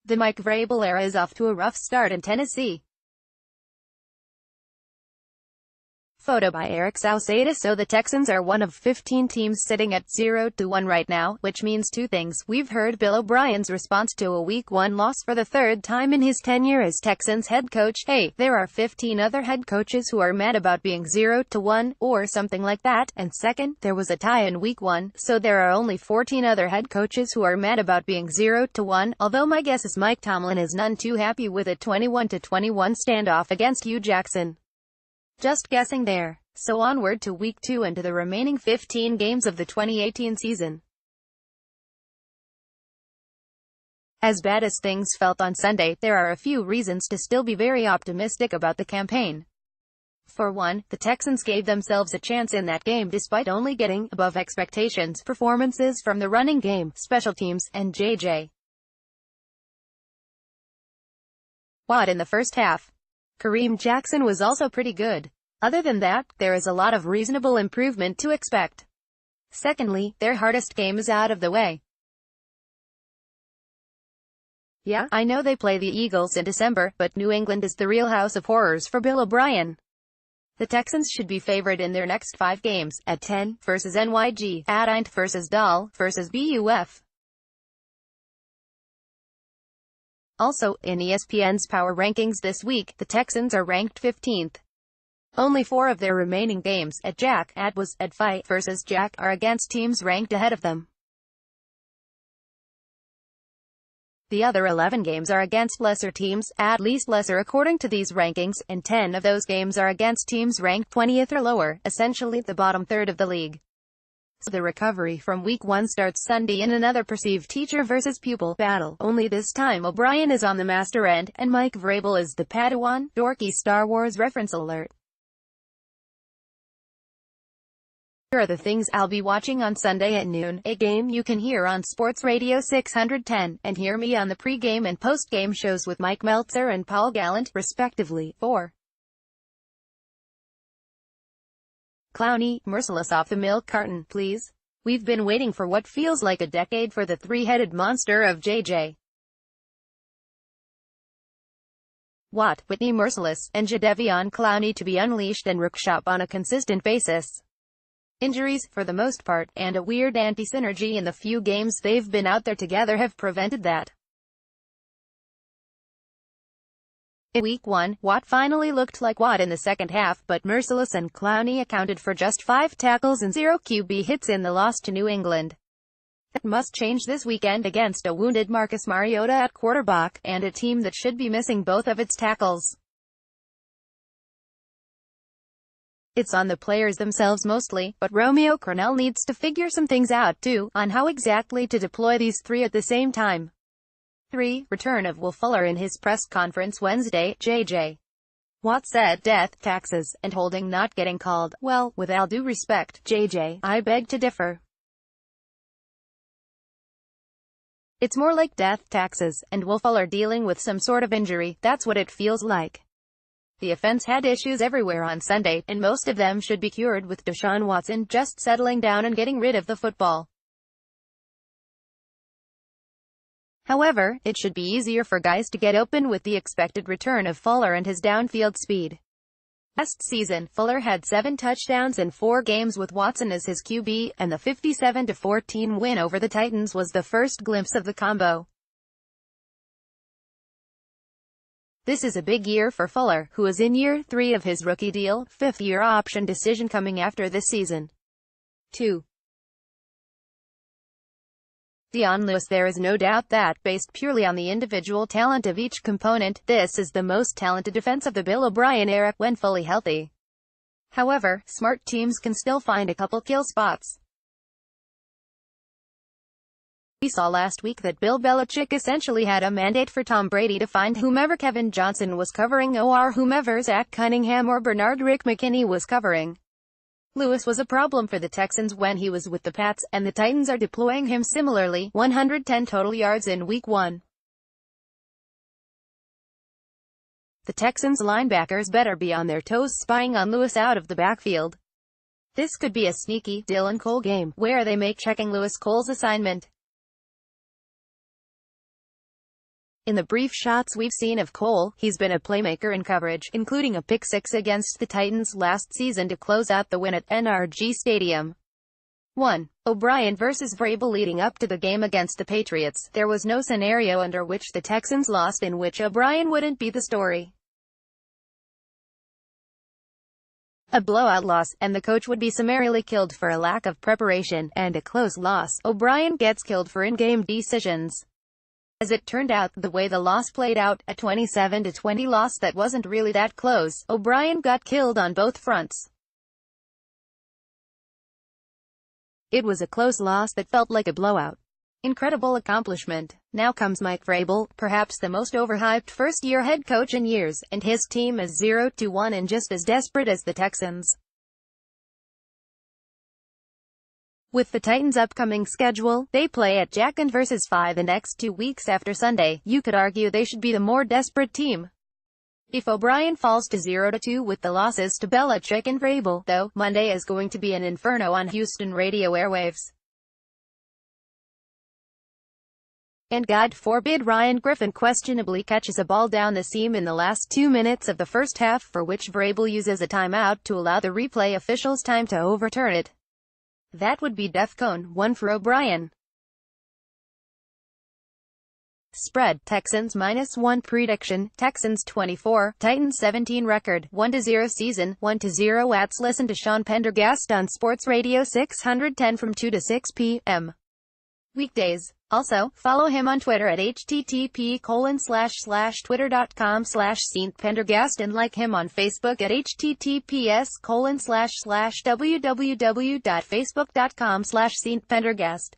The Mike Vrabel era is off to a rough start in Tennessee. Photo by Eric Saucedo. So the Texans are one of 15 teams sitting at 0-1 right now, which means two things. We've heard Bill O'Brien's response to a Week 1 loss for the third time in his tenure as Texans head coach. Hey, there are 15 other head coaches who are mad about being 0-1, or something like that. And second, there was a tie in Week 1, so there are only 14 other head coaches who are mad about being 0-1, although my guess is Mike Tomlin is none too happy with a 21-21 standoff against Hugh Jackson. Just guessing there. So onward to Week 2 and to the remaining 15 games of the 2018 season. As bad as things felt on Sunday, there are a few reasons to still be very optimistic about the campaign. For one, the Texans gave themselves a chance in that game despite only getting above expectations performances from the running game, special teams, and J.J. Watt in the first half. Kareem Jackson was also pretty good. Other than that, there is a lot of reasonable improvement to expect. Secondly, their hardest game is out of the way. Yeah, I know they play the Eagles in December, but New England is the real house of horrors for Bill O'Brien. The Texans should be favored in their next 5 games, at 10, versus NYG, at 9 versus Dal, versus BUF. Also, in ESPN's Power Rankings this week, the Texans are ranked 15th. Only 4 of their remaining games, at Jack, at Was, at Fight versus Jack, are against teams ranked ahead of them. The other 11 games are against lesser teams, at least lesser according to these rankings, and 10 of those games are against teams ranked 20th or lower, essentially the bottom third of the league. The recovery from Week 1 starts Sunday in another perceived teacher versus pupil battle, only this time O'Brien is on the master end, and Mike Vrabel is the Padawan. Dorky Star Wars reference alert. Here are the things I'll be watching on Sunday at noon, a game you can hear on Sports Radio 610, and hear me on the pre-game and post-game shows with Mike Meltzer and Paul Gallant, respectively. 4. Clowney, merciless off the milk carton, please. We've been waiting for what feels like a decade for the three-headed monster of J.J. Watt, Whitney Merciless, and Jadeveon Clowney to be unleashed and rookshop on a consistent basis. Injuries, for the most part, and a weird anti-synergy in the few games they've been out there together have prevented that. In Week 1, Watt finally looked like Watt in the second half, but Merciless and Clowney accounted for just 5 tackles and 0 QB hits in the loss to New England. That must change this weekend against a wounded Marcus Mariota at quarterback, and a team that should be missing both of its tackles. It's on the players themselves mostly, but Romeo Crennel needs to figure some things out too, on how exactly to deploy these 3 at the same time. 3. Return of Will Fuller. In his press conference Wednesday, J.J. Watt said, death, taxes, and holding not getting called. Well, with all due respect, J.J., I beg to differ. It's more like death, taxes, and Will Fuller dealing with some sort of injury. That's what it feels like. The offense had issues everywhere on Sunday, and most of them should be cured with Deshaun Watson just settling down and getting rid of the football. However, it should be easier for guys to get open with the expected return of Fuller and his downfield speed. Last season, Fuller had 7 touchdowns in 4 games with Watson as his QB, and the 57-14 win over the Titans was the first glimpse of the combo. This is a big year for Fuller, who is in year 3 of his rookie deal, 5th-year option decision coming after this season. 2. Dion Lewis. There is no doubt that, based purely on the individual talent of each component, this is the most talented defense of the Bill O'Brien era, when fully healthy. However, smart teams can still find a couple kill spots. We saw last week that Bill Belichick essentially had a mandate for Tom Brady to find whomever Kevin Johnson was covering or whomever Zach Cunningham or Bernard Rick McKinney was covering. Lewis was a problem for the Texans when he was with the Pats, and the Titans are deploying him similarly. 110 total yards in Week 1. The Texans linebackers better be on their toes spying on Lewis out of the backfield. This could be a sneaky Dylan Cole game, where they make checking Lewis Cole's assignment. In the brief shots we've seen of Cole, he's been a playmaker in coverage, including a pick-six against the Titans last season to close out the win at NRG Stadium. 1. O'Brien vs. Vrabel. Leading up to the game against the Patriots, there was no scenario under which the Texans lost in which O'Brien wouldn't be the story. A blowout loss, and the coach would be summarily killed for a lack of preparation, and a close loss, O'Brien gets killed for in-game decisions. As it turned out, the way the loss played out, a 27-20 loss that wasn't really that close, O'Brien got killed on both fronts. It was a close loss that felt like a blowout. Incredible accomplishment. Now comes Mike Vrabel, perhaps the most overhyped first-year head coach in years, and his team is 0-1 and just as desperate as the Texans. With the Titans' upcoming schedule, they play at Jackson vs. 5 the next 2 weeks after Sunday. You could argue they should be the more desperate team. If O'Brien falls to 0-2 with the losses to Belichick and Vrabel, though, Monday is going to be an inferno on Houston radio airwaves. And God forbid Ryan Griffin questionably catches a ball down the seam in the last 2 minutes of the first half, for which Vrabel uses a timeout to allow the replay officials time to overturn it. That would be DEFCON 1 for O'Brien. Spread: Texans -1 prediction, Texans 24, Titans 17 record, 1-0 season, 1-0 Ats. Listen to Sean Pendergast on Sports Radio 610 from 2 to 6 p.m. weekdays. Also, follow him on Twitter at http://twitter.com/StPendergast and like him on Facebook at https://www.facebook.com/StPendergast.